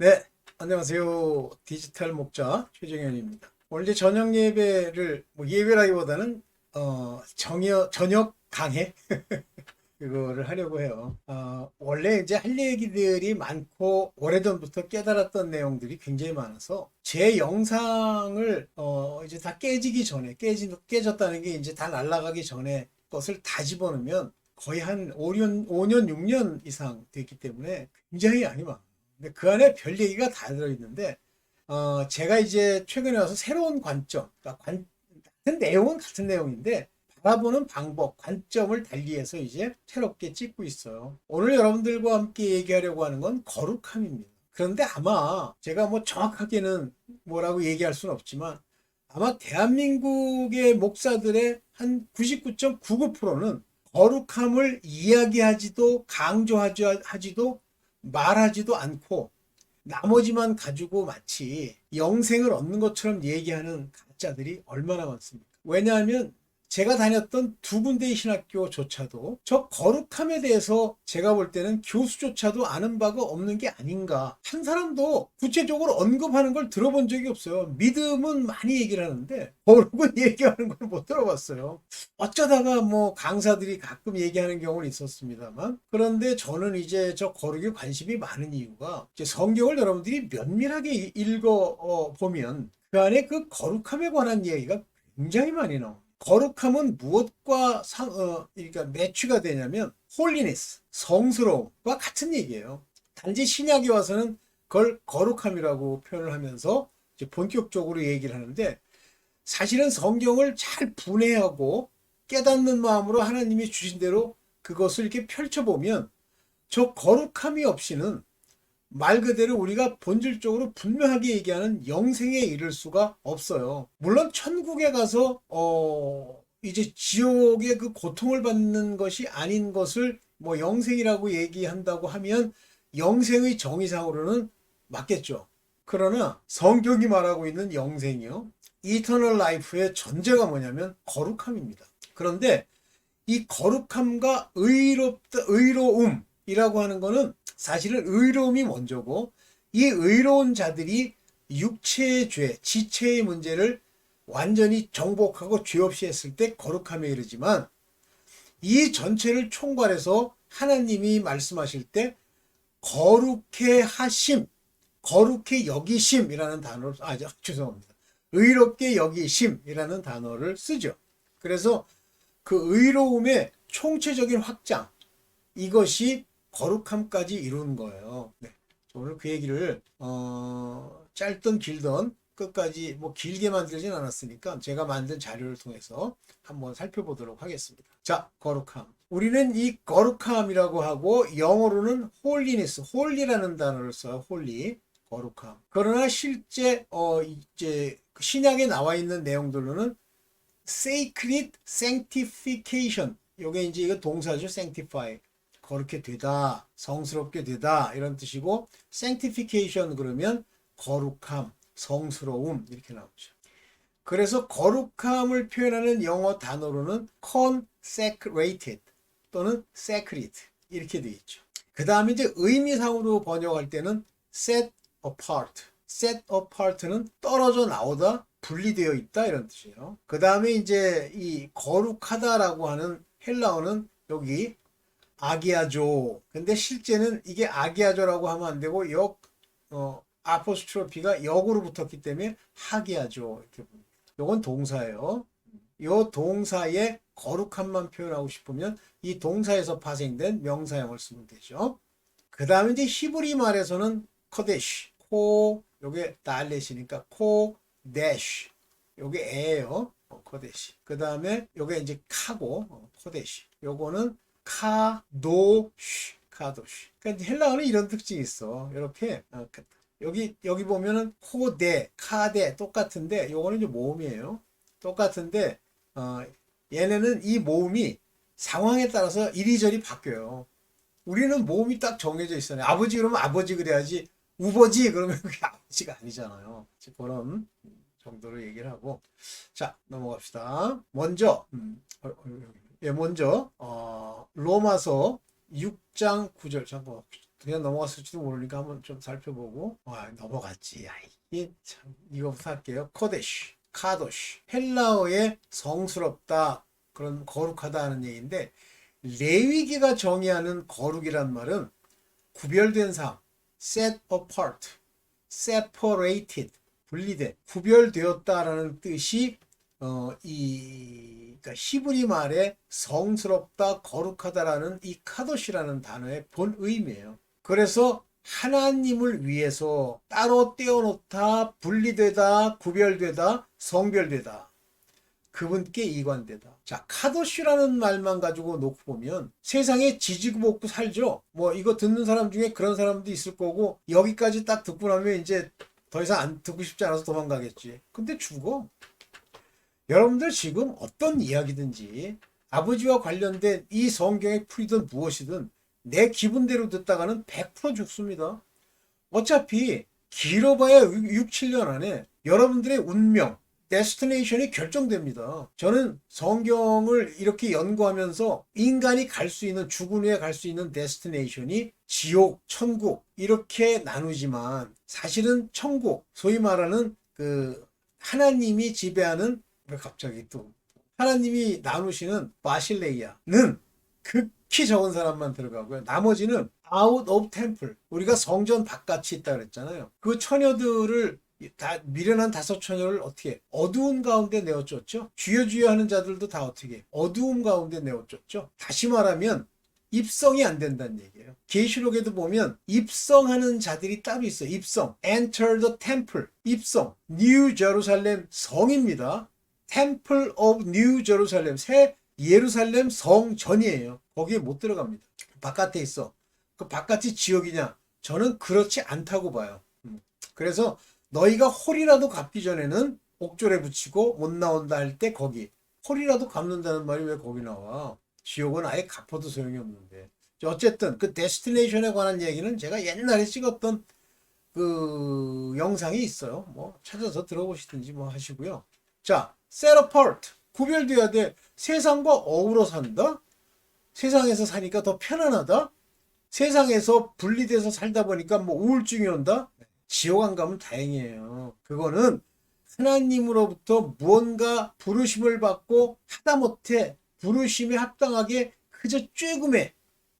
네, 안녕하세요. 디지털 목자 최정현입니다. 오늘 이제 저녁 예배를 뭐 예배라기보다는 저녁 강해 그거를 하려고 해요. 원래 이제 할 얘기들이 많고 오래전부터 깨달았던 내용들이 굉장히 많아서 제 영상을 이제 다 깨지기 전에 깨졌다는 게 이제 다 날아가기 전에 것을 다 집어넣으면 거의 한 5년 6년 이상 됐기 때문에 굉장히 양이 많아요. 근데 그 안에 별 얘기가 다 들어있는데 제가 이제 최근에 와서 새로운 관점, 그러니까 같은 내용은 같은 내용인데 바라보는 방법, 관점을 달리해서 이제 새롭게 찍고 있어요. 오늘 여러분들과 함께 얘기하려고 하는 건 거룩함입니다. 그런데 아마 제가 뭐 정확하게는 뭐라고 얘기할 수는 없지만 아마 대한민국의 목사들의 한 99.99%는 거룩함을 이야기하지도 강조하지도 말하지도 않고 나머지만 가지고 마치 영생을 얻는 것처럼 얘기하는 가짜들이 얼마나 많습니까? 왜냐하면 제가 다녔던 두 군데의 신학교조차도 저 거룩함에 대해서 제가 볼 때는 교수조차도 아는 바가 없는 게 아닌가. 한 사람도 구체적으로 언급하는 걸 들어본 적이 없어요. 믿음은 많이 얘기를 하는데 거룩은 얘기하는 걸 못 들어봤어요. 어쩌다가 뭐 강사들이 가끔 얘기하는 경우는 있었습니다만, 그런데 저는 이제 저 거룩에 관심이 많은 이유가 이제 성경을 여러분들이 면밀하게 읽어 보면 그 안에 그 거룩함에 관한 얘기가 굉장히 많이 나옵니다. 거룩함은 무엇과 그러니까 매치가 되냐면 홀리네스, 성스러움과 같은 얘기예요. 단지 신약에 와서는 그걸 거룩함이라고 표현을 하면서 이제 본격적으로 얘기를 하는데, 사실은 성경을 잘 분해하고 깨닫는 마음으로 하나님이 주신 대로 그것을 이렇게 펼쳐보면 저 거룩함이 없이는 말 그대로 우리가 본질적으로 분명하게 얘기하는 영생에 이를 수가 없어요. 물론 천국에 가서 이제 지옥의 그 고통을 받는 것이 아닌 것을 뭐 영생이라고 얘기한다고 하면 영생의 정의상으로는 맞겠죠. 그러나 성경이 말하고 있는 영생이요, 이터널 라이프의 전제가 뭐냐면 거룩함입니다. 그런데 이 거룩함과 의로움이라고 하는 거는 사실은 의로움이 먼저고, 이 의로운 자들이 육체의 죄, 지체의 문제를 완전히 정복하고 죄 없이 했을 때 거룩함에 이르지만, 이 전체를 총괄해서 하나님이 말씀하실 때 거룩해 하심, 거룩해 여기심이라는 단어를, 죄송합니다. 의롭게 여기심이라는 단어를 쓰죠. 그래서 그 의로움의 총체적인 확장, 이것이 거룩함까지 이룬 거예요. 네. 오늘 그 얘기를 짧든 길든 끝까지 뭐 길게 만들진 않았으니까 제가 만든 자료를 통해서 한번 살펴보도록 하겠습니다. 자, 거룩함. 우리는 이 거룩함이라고 하고 영어로는 holiness, holy라는 단어를 써요. holy, 거룩함. 그러나 실제 이제 신약에 나와 있는 내용들로는 sacred sanctification, 요게 이제 이거 동사죠. sanctify, 거룩해 되다, 성스럽게 되다, 이런 뜻이고, sanctification 그러면 거룩함, 성스러움, 이렇게 나오죠. 그래서 거룩함을 표현하는 영어 단어로는 consecrated 또는 sacred, 이렇게 되어 있죠. 그 다음에 이제 의미상으로 번역할 때는 set apart. set apart는 떨어져 나오다, 분리되어 있다, 이런 뜻이에요. 그 다음에 이제 이 거룩하다라고 하는 헬라어는 여기 아기아조. 근데 실제는 이게 아기아조라고 하면 안 되고 아포스트로피가 역으로 붙었기 때문에 하기아조, 이렇게 봅니다. 요건 동사예요. 요 동사의 거룩함만 표현하고 싶으면 이 동사에서 파생된 명사형을 쓰면 되죠. 그 다음에 이제 히브리 말에서는 코데시, 요게 달렛이니까 코데시, 요게 에예요. 코데시. 그 다음에 요게 이제 카고, 코데시. 요거는 카도시. 그러니까 헬라어는 이런 특징이 있어. 이렇게 여기 보면은 코데, 카데 똑같은데 요거는 이제 모음이에요. 똑같은데 얘네는 이 모음이 상황에 따라서 이리저리 바뀌어요. 우리는 모음이 딱 정해져 있어요. 아버지 그러면 아버지 그래야지, 우버지 그러면 그게 아버지가 아니잖아요. 그런 정도로 얘기를 하고, 자, 넘어갑시다. 먼저 로마서 6장 9절, 잠깐만, 그냥 넘어갔을지도 모르니까 한번 좀 살펴보고. 넘어갔지. 이게 참, 이거부터 할게요. 코데시, 카도시. 헬라어의 성스럽다, 그런 거룩하다 하는 얘기인데, 레위기가 정의하는 거룩이란 말은 구별된 삶, set apart, separated, 분리된, 구별되었다라는 뜻이 그러니까 히브리 말에 성스럽다, 거룩하다라는 이 카도시라는 단어의 본 의미예요. 그래서 하나님을 위해서 따로 떼어놓다, 분리되다, 구별되다, 성별되다. 그분께 이관되다. 자, 카도시라는 말만 가지고 놓고 보면 세상에 지지고 볶고 살죠. 뭐 이거 듣는 사람 중에 그런 사람도 있을 거고, 여기까지 딱 듣고 나면 이제 더 이상 안 듣고 싶지 않아서 도망가겠지. 근데 죽어. 여러분들 지금 어떤 이야기든지 아버지와 관련된 이 성경의 풀이든 무엇이든 내 기분대로 듣다가는 100% 죽습니다. 어차피 길어봐야 6, 7년 안에 여러분들의 운명, 데스티네이션이 결정됩니다. 저는 성경을 이렇게 연구하면서 인간이 갈 수 있는, 죽은 후에 갈 수 있는 데스티네이션이 지옥, 천국 이렇게 나누지만, 사실은 천국, 소위 말하는 그 하나님이 지배하는, 왜 갑자기 또 하나님이 나누시는 바실레이아는 극히 적은 사람만 들어가고요. 나머지는 out of temple, 우리가 성전 바깥이 있다 그랬잖아요. 그 처녀들을 다 미련한 5처녀를 어떻게 어두운 가운데 내어줬죠. 주여 하는 자들도 다 어떻게 어두움 가운데 내어줬죠. 다시 말하면 입성이 안 된다는 얘기예요. 계시록에도 보면 입성하는 자들이 따로 있어요. 입성, enter the temple, 입성, New Jerusalem 성입니다. Temple of New Jerusalem, 새 예루살렘 성전이에요. 거기에 못 들어갑니다. 바깥에 있어. 그 바깥이 지옥이냐? 저는 그렇지 않다고 봐요. 그래서 너희가 홀이라도 갚기 전에는 옥졸에 붙이고 못 나온다 할 때 거기, 홀이라도 갚는다는 말이 왜 거기 나와? 지옥은 아예 갚아도 소용이 없는데. 어쨌든 그 데스티네이션에 관한 얘기는 제가 옛날에 찍었던 그 영상이 있어요. 뭐 찾아서 들어보시든지 뭐 하시고요. 자, set apart, 구별돼야 돼. 세상과 어우러 산다? 세상에서 사니까 더 편안하다? 세상에서 분리돼서 살다 보니까 뭐 우울증이 온다? 지옥 안 가면 다행이에요. 그거는 하나님으로부터 무언가 부르심을 받고 하다못해 부르심에 합당하게 그저 쬐금의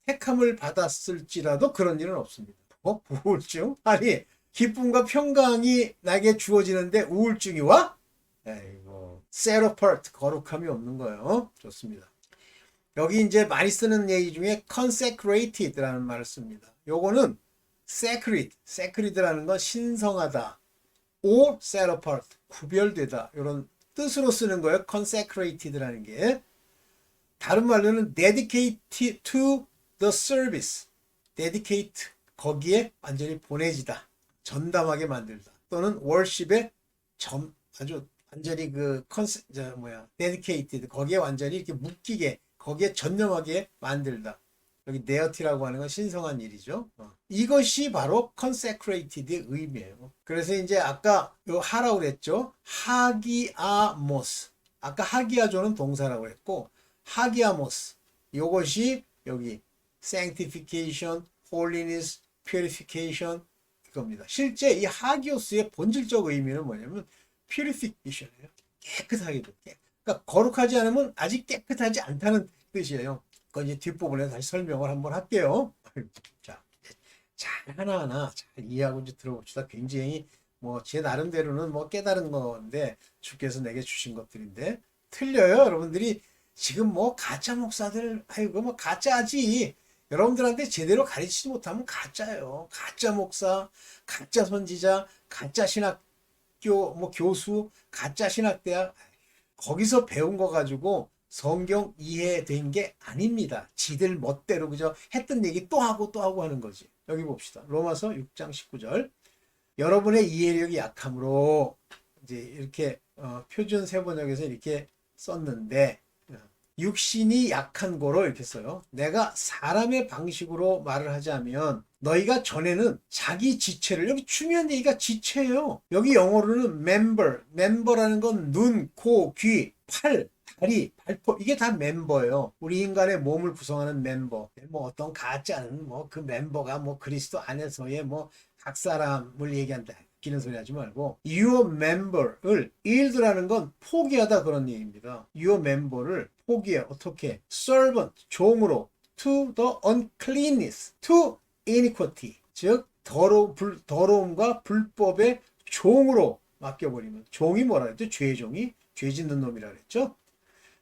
택함을 받았을지라도 그런 일은 없습니다. 우울증? 아니, 기쁨과 평강이 나에게 주어지는데 우울증이 와? 에이고, set apart, 거룩함이 없는 거예요. 좋습니다. 여기 이제 많이 쓰는 얘기 중에 consecrated라는 말을 씁니다. 요거는 sacred라는 건 신성하다, or set apart, 구별되다, 이런 뜻으로 쓰는 거예요. consecrated라는 게. 다른 말로는 dedicate to the service, dedicate, 거기에 완전히 보내지다, 전담하게 만들다, 또는 worship에 아주 완전히 dedicated, 거기에 완전히 이렇게 묶이게, 거기에 전념하게 만들다. 여기 네어티라고 하는 건 신성한 일이죠. 이것이 바로 consecrated의 의미예요. 그래서 이제 아까 요 하라고 그랬죠. 하기아모스. 아까 하기아조는 동사라고 했고, 하기아모스. 이것이 여기 sanctification, holiness, purification 이겁니다. 실제 이 하기오스의 본질적 의미는 뭐냐면 purification이에요. 깨끗하게. 그러니까 거룩하지 않으면 아직 깨끗하지 않다는 뜻이에요. 그건 이제 뒷부분에 다시 설명을 한번 할게요. 자, 잘 하나하나 잘 이해하고 이제 들어봅시다. 굉장히 뭐 제 나름대로는 뭐 깨달은 건데 주께서 내게 주신 것들인데 틀려요. 여러분들이 지금 뭐 가짜 목사들, 아이고 뭐 가짜지. 여러분들한테 제대로 가르치지 못하면 가짜예요. 가짜 목사, 가짜 선지자, 가짜 신학교 뭐 교수, 가짜 신학대학, 거기서 배운 거 가지고 성경 이해된 게 아닙니다. 지들 멋대로 그저 했던 얘기 또 하고 또 하고 하는 거지. 여기 봅시다. 로마서 6장 19절. 여러분의 이해력이 약함으로, 이제 이렇게 표준 세번역에서 이렇게 썼는데, 육신이 약한 거로 이렇게 써요. 내가 사람의 방식으로 말을 하자면, 너희가 전에는 자기 지체를, 여기 중요한 얘기가 지체예요. 여기 영어로는 member라는 건 눈, 코, 귀, 팔, 다리, 발포 이게 다 멤버예요. 우리 인간의 몸을 구성하는 멤버. 뭐 어떤 가짜는 뭐 그 멤버가 뭐 그리스도 안에서의 뭐 각 사람을 얘기한다. 기는 소리 하지 말고 your member를 yield라는 건 포기하다 그런 얘기입니다. your member를 포기해. 어떻게? servant, 종으로 to the uncleanness, to iniquity. 즉 더러움과 불법의 종으로 맡겨버리면 종이 뭐라 그랬죠? 죄의 종이 죄 짓는 놈이라 그랬죠?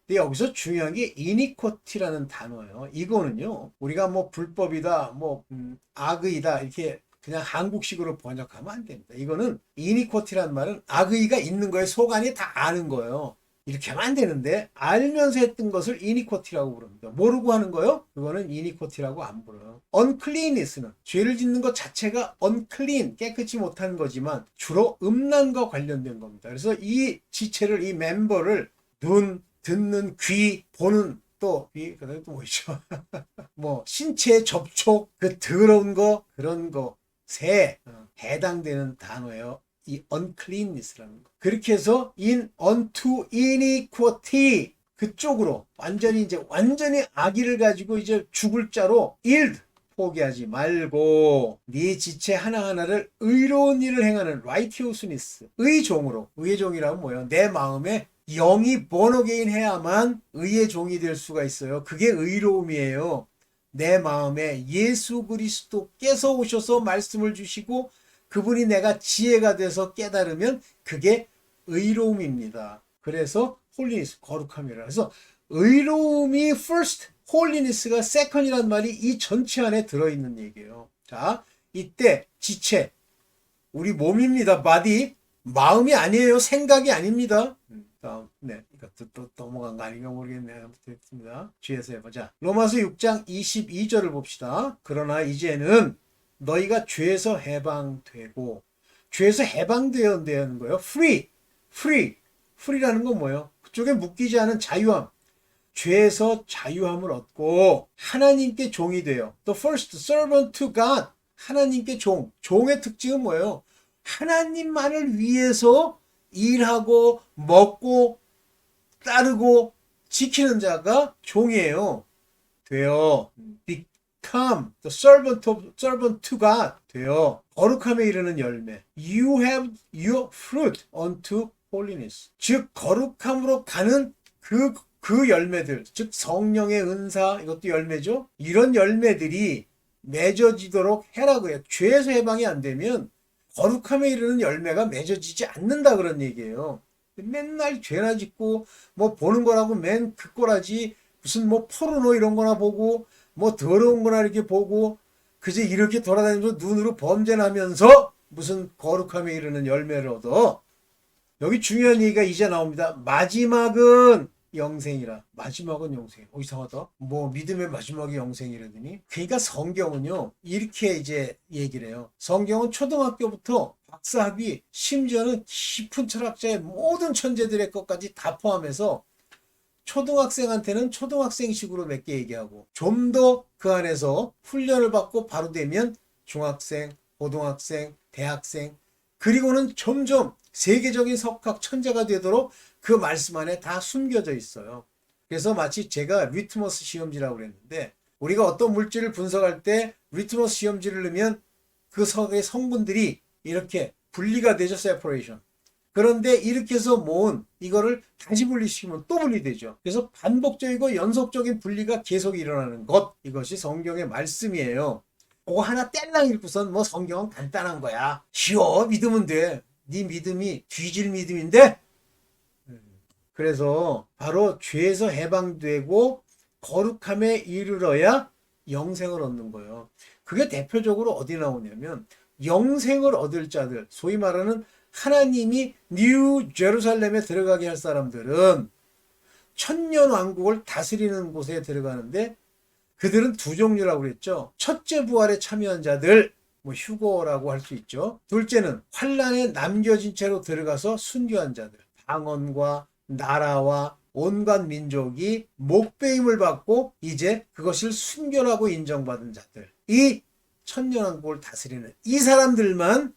근데 여기서 중요한 게 iniquity라는 단어예요. 이거는요 우리가 뭐 불법이다 뭐 악의다 이렇게 그냥 한국식으로 번역하면 안 됩니다. 이거는 iniquity라는 말은 악의가 있는 거예요. 속 안이 다 아는 거예요. 이렇게 하면 안 되는데 알면서 했던 것을 iniquity라고 부릅니다. 모르고 하는 거요? 그거는 iniquity라고 안 불러요. uncleanness는 죄를 짓는 것 자체가 unclean, 깨끗이 못하는 거지만 주로 음란과 관련된 겁니다. 그래서 이 지체를, 이 멤버를 눈, 듣는 귀, 보는 또 그다음에 또 뭐 있죠? 뭐 신체 접촉, 그 더러운 거 그런 것에 해당되는 단어예요. 이 uncleanness라는 거. 그렇게 해서 in unto iniquity 그쪽으로 완전히 악의를 가지고 이제 죽을 자로 yield 포기하지 말고 네 지체 하나하나를 의로운 일을 행하는 righteousness 의 종으로. 의의 종이라면 뭐예요? 내 마음에 영이 born again 해야만 의의 종이 될 수가 있어요. 그게 의로움이에요. 내 마음에 예수 그리스도께서 오셔서 말씀을 주시고 그분이 내가 지혜가 돼서 깨달으면 그게 의로움입니다. 그래서 홀리니스, 거룩함이라. 그래서 의로움이 first, 홀리니스가 second이란 말이 이 전체 안에 들어있는 얘기예요. 자, 이때 지체, 우리 몸입니다. body, 마음이 아니에요. 생각이 아닙니다. 다음, 네, 이것도 또 넘어간 거 아닌가 모르겠네요. 됐습니다. 뒤에서 해보자. 로마서 6장 22절을 봅시다. 그러나 이제는 너희가 죄에서 해방되고, 죄에서 해방되어야 되는 거예요. free라는 건 뭐예요? 그쪽에 묶이지 않은 자유함. 죄에서 자유함을 얻고 하나님께 종이 되어. The first servant to God. 하나님께 종. 종의 특징은 뭐예요? 하나님만을 위해서 일하고 먹고 따르고 지키는 자가 종이에요. 되어 become the servant to God 되어 거룩함에 이르는 열매. You have your fruit unto holiness. 즉 거룩함으로 가는 그 열매들, 즉 성령의 은사 이것도 열매죠. 이런 열매들이 맺어지도록 해라고요. 죄에서 해방이 안 되면 거룩함에 이르는 열매가 맺어지지 않는다 그런 얘기예요. 맨날 죄나 짓고 뭐 보는 거라고 맨 그 꼬라지 무슨 뭐 포르노 이런 거나 보고 뭐 더러운 거나 이렇게 보고 그저 이렇게 돌아다니면서 눈으로 범죄하면서 무슨 거룩함에 이르는 열매를 얻어. 여기 중요한 얘기가 이제 나옵니다. 마지막은 영생이라. 마지막은 영생. 이상하다. 뭐 믿음의 마지막이 영생이라더니. 그러니까 성경은요. 이렇게 이제 얘기를 해요. 성경은 초등학교부터 박사학위 심지어는 깊은 철학자의 모든 천재들의 것까지 다 포함해서 초등학생한테는 초등학생식으로 몇 개 얘기하고 좀 더 그 안에서 훈련을 받고 바로 되면 중학생, 고등학생, 대학생 그리고는 점점 세계적인 석학 천재가 되도록 그 말씀 안에 다 숨겨져 있어요. 그래서 마치 제가 리트머스 시험지라고 그랬는데 우리가 어떤 물질을 분석할 때 리트머스 시험지를 넣으면 그 석의 성분들이 이렇게 분리가 되죠. 세퍼레이션. 그런데 이렇게 해서 모은 이거를 다시 분리시키면 또 분리되죠. 그래서 반복적이고 연속적인 분리가 계속 일어나는 것. 이것이 성경의 말씀이에요. 그거 하나 뗄랑 읽고선 뭐 성경은 간단한 거야. 쉬워. 믿으면 돼. 네 믿음이 뒤질 믿음인데 그래서 바로 죄에서 해방되고 거룩함에 이르러야 영생을 얻는 거예요. 그게 대표적으로 어디 나오냐면 영생을 얻을 자들, 소위 말하는 하나님이 뉴 제루살렘에 들어가게 할 사람들은 천년 왕국을 다스리는 곳에 들어가는데 그들은 두 종류라고 그랬죠. 첫째 부활에 참여한 자들, 뭐 휴거라고 할 수 있죠. 둘째는 환란에 남겨진 채로 들어가서 순교한 자들, 방언과 나라와 온갖 민족이 목배임을 받고 이제 그것을 순교라고 인정받은 자들. 이 천년왕국을 다스리는 이 사람들만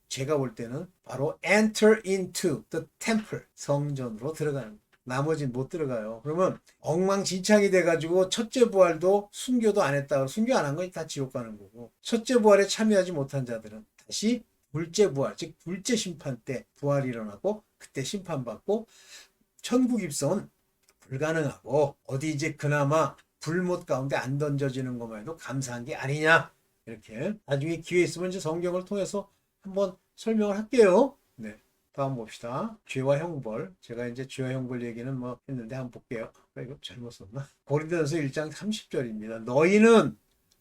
제가 볼 때는 바로 enter into the temple, 성전으로 들어가는 거예요. 나머지는 못 들어가요. 그러면 엉망진창이 돼가지고 첫째 부활도 순교도 안 했다고, 순교 안 한 건 다 지옥 가는 거고, 첫째 부활에 참여하지 못한 자들은 다시 둘째 부활, 즉 둘째 심판 때 부활이 일어나고 그때 심판받고 천국 입성은 불가능하고, 어디 이제 그나마 불못 가운데 안 던져지는 것만 해도 감사한 게 아니냐, 이렇게 나중에 기회 있으면 이제 성경을 통해서 한번 설명을 할게요. 네. 다음 봅시다. 죄와 형벌. 제가 이제 죄와 형벌 얘기는 뭐 했는데 한번 볼게요. 이거 잘못 썼나? 고린도전서 1장 30절입니다. 너희는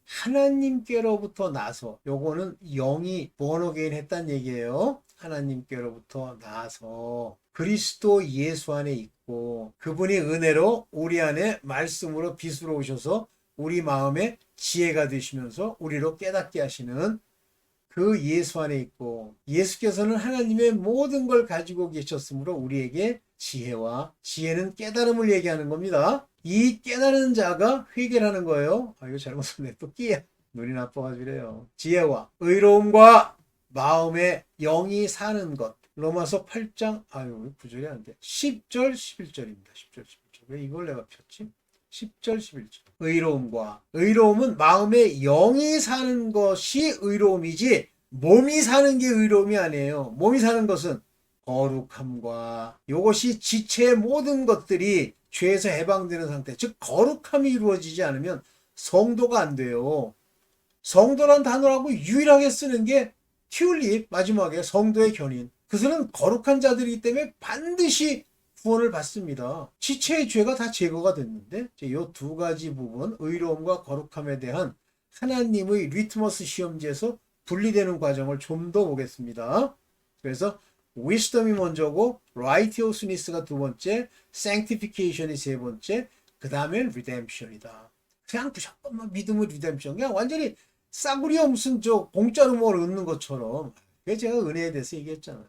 하나님께로부터 나서, 요거는 영이 born 했다는 얘기예요. 하나님께로부터 나서 그리스도 예수 안에 있고, 그분이 은혜로 우리 안에 말씀으로 빛으로 오셔서 우리 마음에 지혜가 되시면서 우리로 깨닫게 하시는 그 예수 안에 있고, 예수께서는 하나님의 모든 걸 가지고 계셨으므로 우리에게 지혜는 깨달음을 얘기하는 겁니다. 이 깨달은 자가 회개를 하는 거예요. 이거 잘못 썼네. 또 끼야. 눈이 나빠가지고 그래요. 지혜와 의로움과 마음의 영이 사는 것. 로마서 8장, 구절이 안 돼. 10절, 11절입니다. 10절, 11절. 왜 이걸 내가 폈지? 10절, 11절. 의로움은 마음의 영이 사는 것이 의로움이지, 몸이 사는 게 의로움이 아니에요. 몸이 사는 것은 거룩함과, 이것이 지체의 모든 것들이 죄에서 해방되는 상태, 즉 거룩함이 이루어지지 않으면 성도가 안 돼요. 성도란 단어라고 유일하게 쓰는 게 튤립, 마지막에 성도의 견인. 그들은 거룩한 자들이기 때문에 반드시 구원을 받습니다. 지체의 죄가 다 제거가 됐는데, 이 두 가지 부분, 의로움과 거룩함에 대한 하나님의 리트머스 시험지에서 분리되는 과정을 좀 더 보겠습니다. 그래서 위스덤이 먼저고, righteousness가 두 번째, sanctification이 세 번째, 그 다음엔 redemption이다. 그냥 무조건 믿음의 리뎀션, 그냥 완전히 싸구려 무슨 공짜로 뭘 얻는 것처럼. 그게 제가 은혜에 대해서 얘기했잖아요.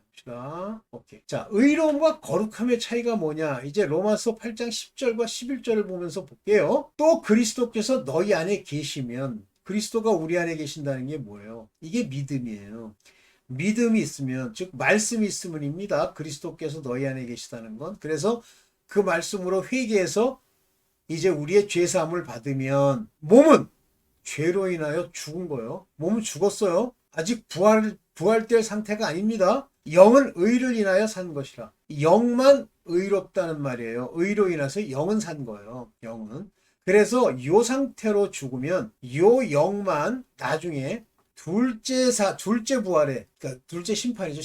오케이. 자, 의로움과 거룩함의 차이가 뭐냐? 이제 로마서 8장 10절과 11절을 보면서 볼게요. 또 그리스도께서 너희 안에 계시면, 그리스도가 우리 안에 계신다는 게 뭐예요? 이게 믿음이에요. 믿음이 있으면, 즉 말씀이 있으면입니다. 그리스도께서 너희 안에 계시다는 건. 그래서 그 말씀으로 회개해서 이제 우리의 죄사함을 받으면, 몸은 죄로 인하여 죽은 거예요. 몸은 죽었어요. 아직 부활될 상태가 아닙니다. 영은 의를 인하여 산 것이라. 영만 의롭다는 말이에요. 의로 인해서 영은 산 거예요. 영은. 그래서 요 상태로 죽으면 요 영만 나중에 둘째 부활에, 그러니까 둘째 심판이죠.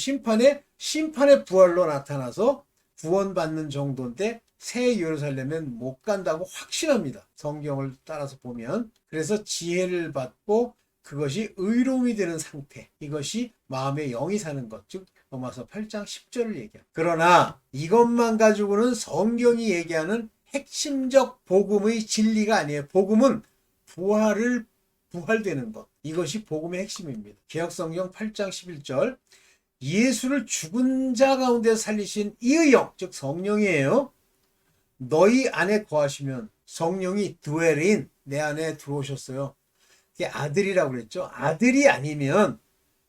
심판의 부활로 나타나서 구원받는 정도인데, 새 예루살렘은 못 간다고 확신합니다. 성경을 따라서 보면. 그래서 지혜를 받고 그것이 의로움이 되는 상태, 이것이 마음의 영이 사는 것, 즉 로마서 8장 10절을 얘기합니다. 그러나 이것만 가지고는 성경이 얘기하는 핵심적 복음의 진리가 아니에요. 복음은 부활되는 것, 이것이 복음의 핵심입니다. 개역성경 8장 11절, 예수를 죽은 자 가운데 살리신 이의 영, 즉 성령이에요. 너희 안에 거하시면, 성령이 dwell인, 내 안에 들어오셨어요. 이게 아들이라고 그랬죠. 아들이 아니면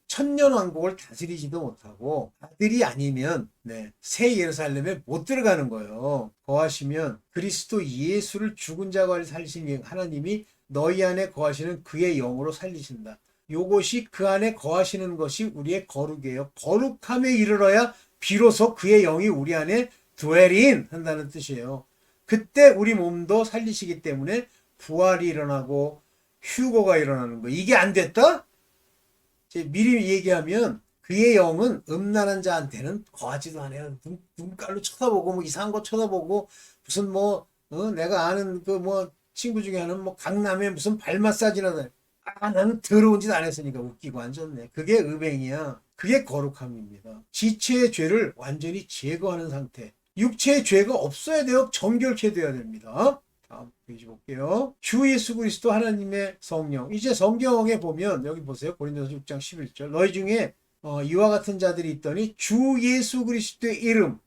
천년왕국을 다스리지도 못하고, 아들이 아니면 새 예루살렘에 못 들어가는 거예요. 거하시면 그리스도 예수를 죽은 자가 살리신 하나님이 너희 안에 거하시는 그의 영으로 살리신다. 요것이 그 안에 거하시는 것이 우리의 거룩이에요. 거룩함에 이르러야 비로소 그의 영이 우리 안에 dwell인 한다는 뜻이에요. 그때 우리 몸도 살리시기 때문에 부활이 일어나고 휴거가 일어나는 거예요. 이게 안 됐다? 미리 얘기하면 그의 영은 음란한 자한테는 거하지도 않아요. 눈깔로 쳐다보고 뭐 이상한 거 쳐다보고, 무슨 내가 아는 친구 중에 하는 강남에 무슨 발 마사지나, 나는 더러운 짓 안 했으니까 웃기고 앉았네. 그게 음행이야. 그게 거룩함입니다. 지체의 죄를 완전히 제거하는 상태. 육체의 죄가 없어야 돼요. 정결케 돼야 됩니다. 다음 페이지 볼게요. 주 예수 그리스도 하나님의 성령. 이제 성경에 보면 여기 보세요. 고린도서 6장 11절. 너희 중에 이와 같은 자들이 있더니 주 예수 그리스도의 이름,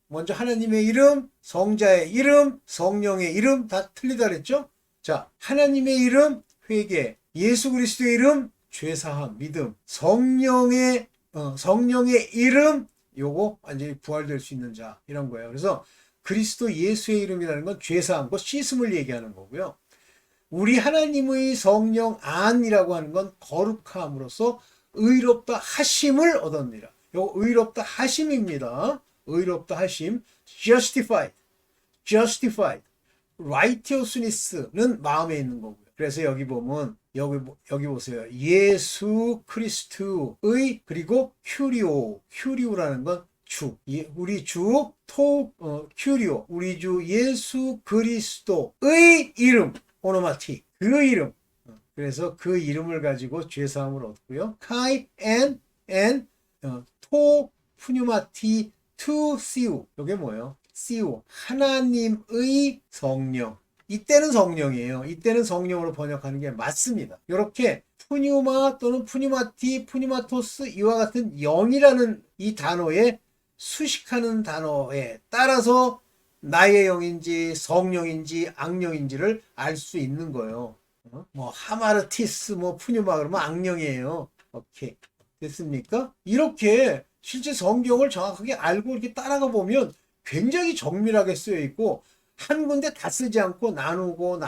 먼저 하나님의 이름, 성자의 이름, 성령의 이름 다 틀리다 그랬죠? 자, 하나님의 이름 회개, 예수 그리스도의 이름 죄사함, 믿음, 성령의 이름 요거 완전히 부활될 수 있는 자 이런 거예요. 그래서 그리스도 예수의 이름이라는 건 죄사함과 씻음을 얘기하는 거고요. 우리 하나님의 성령 안이라고 하는 건 거룩함으로써 의롭다 하심을 얻었느니라. 요거 의롭다 하심입니다. 의롭다 하심, justified, righteousness는 마음에 있는 거고요. 그래서 여기 보면 여기 보세요. 예수 그리스도의 그리고 큐리오라는 건 주, 우리 주 큐리오, 우리 주 예수 그리스도의 이름, 오노마티, 그 이름. 그래서 그 이름을 가지고 죄사함을 얻고요. 카이 토 푸뉴마티 투 시우. 이게 뭐예요? 시우, 하나님의 성령. 이때는 성령이에요. 이때는 성령으로 번역하는 게 맞습니다. 이렇게 푸뉴마 또는 푸뉴마티, 푸뉴마토스 이와 같은 영이라는 이 단어에 수식하는 단어에 따라서 나의 영인지 성령인지 악령인지를 알 수 있는 거예요. 뭐 하마르티스 뭐 푸뉴마 그러면 악령이에요. 오케이. 됐습니까? 이렇게 실제 성경을 정확하게 알고 이렇게 따라가 보면 굉장히 정밀하게 쓰여 있고 한 군데 다 쓰지 않고 나누고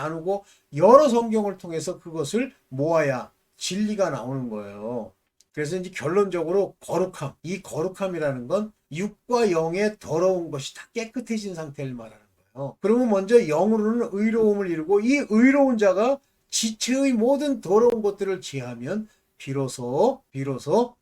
여러 성경을 통해서 그것을 모아야 진리가 나오는 거예요. 그래서 이제 결론적으로 거룩함, 이 거룩함이라는 건 육과 영의 더러운 것이 다 깨끗해진 상태를 말하는 거예요. 그러면 먼저 영으로는 의로움을 이루고 이 의로운 자가 지체의 모든 더러운 것들을 제하면 비로소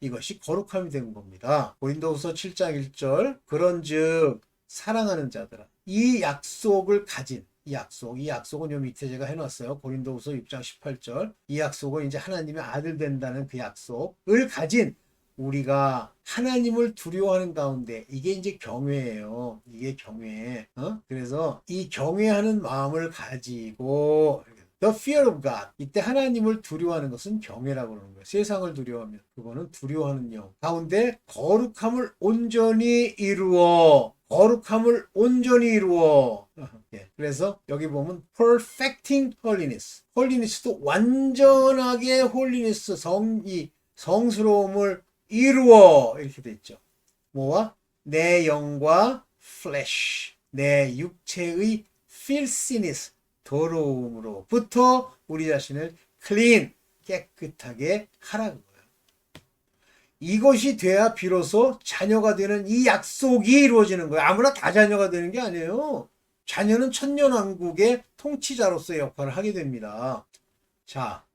이것이 거룩함이 된 겁니다. 고린도후서 7장 1절 그런즉 사랑하는 자들아 이 약속을 가진 이 약속은 요 밑에 제가 해놨어요. 고린도후서 6장 18절 이 약속은 이제 하나님의 아들 된다는 그 약속을 가진 우리가 하나님을 두려워하는 가운데 이게 이제 경외예요. 이게 경외. 그래서 이 경외하는 마음을 가지고 The fear of God. 이때 하나님을 두려워하는 것은 경외라고 그러는 거예요. 세상을 두려워하면 그거는 두려워하는 영. 가운데 거룩함을 온전히 이루어. 예, 그래서 여기 보면 perfecting holiness. 홀리니스도 완전하게 홀리니스 성스러움을 이루어 이렇게 돼 있죠. 뭐와? 내 영과 flesh. 내 육체의 filthiness. 더러움으로부터 우리 자신을 clean, 깨끗하게 하라는 거예요. 이것이 돼야 비로소 자녀가 되는 이 약속이 이루어지는 거예요. 아무나 다 자녀가 되는 게 아니에요. 자녀는 천년왕국의 통치자로서의 역할을 하게 됩니다. 자,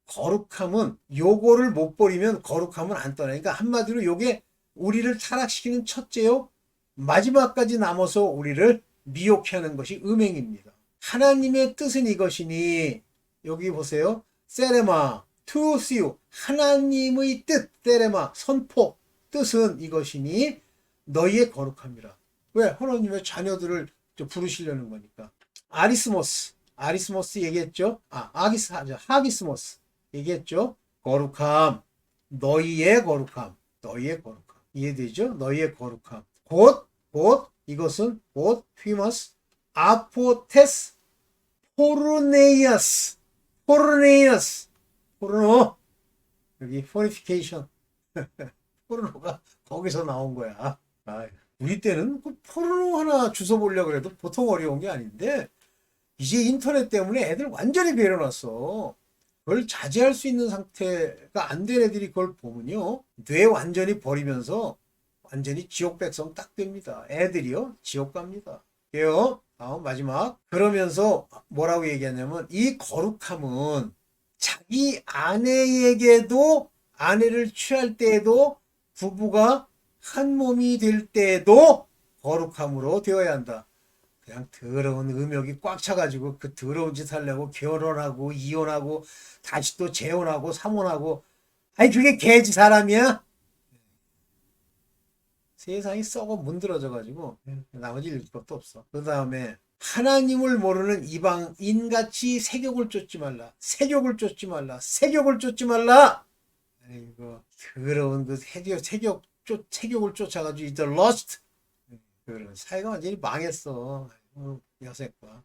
거룩함은 요거를 못 버리면 거룩함은 안 떠나요. 그러니까 한마디로 요게 우리를 타락시키는 첫째요. 마지막까지 남아서 우리를 미혹해 하는 것이 음행입니다. 하나님의 뜻은 이것이니 여기 보세요. 세레마 투시우 하나님의 뜻 세레마 선포 뜻은 이것이니 너희의 거룩함이라. 왜? 하나님의 자녀들을 부르시려는 거니까. 아리스모스 얘기했죠. 하기스모스 얘기했죠. 거룩함 너희의 거룩함 이해되죠? 너희의 거룩함 곧 이것은 휘머스 아포테스 포르네이어스 포르노 여기 포리피케이션 포르노가 거기서 나온 거야. 우리 때는 그 포르노 하나 주워 보려고 해도 보통 어려운 게 아닌데 이제 인터넷 때문에 애들 완전히 배려놨어. 그걸 자제할 수 있는 상태가 안 된 애들이 그걸 보면요 뇌 완전히 버리면서 완전히 지옥 백성 딱 됩니다. 애들이요 지옥 갑니다. 그래요. 다음 마지막. 그러면서 뭐라고 얘기하냐면 이 거룩함은 자기 아내에게도 아내를 취할 때에도 부부가 한 몸이 될 때에도 거룩함으로 되어야 한다. 그냥 더러운 음욕이 꽉 차가지고 그 더러운 짓 하려고 결혼하고 이혼하고 다시 또 재혼하고 삼혼하고 아니 그게 개지 사람이야? 세상이 썩어 문드러져가지고 나머지 읽을 것도 없어. 그 다음에 하나님을 모르는 이방인같이 색욕을 쫓지 말라. 색욕을 쫓지 말라. 아이고 더러운 그 색욕을 쫓아가지고 이제 lust. 그런 사회가 완전히 망했어. 여색과.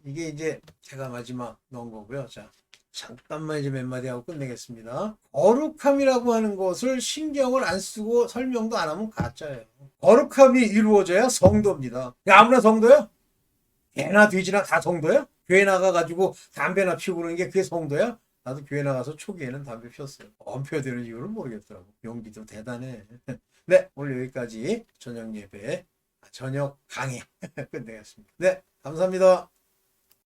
이게 이제 제가 마지막 넣은 거고요. 자, 잠깐만 이제 몇 마디 하고 끝내겠습니다. 거룩함이라고 하는 것을 신경을 안 쓰고 설명도 안 하면 가짜예요. 거룩함이 이루어져야 성도입니다. 야, 아무나 성도야? 개나 돼지나 다 성도야? 교회 나가가지고 담배나 피우고 그러는 게 그게 성도야? 나도 교회 나가서 초기에는 담배 피웠어요. 엄표야 되는 이유를 모르겠더라고. 용기도 대단해. 네, 오늘 여기까지 저녁 예배, 저녁 강의 끝내겠습니다. 네, 감사합니다.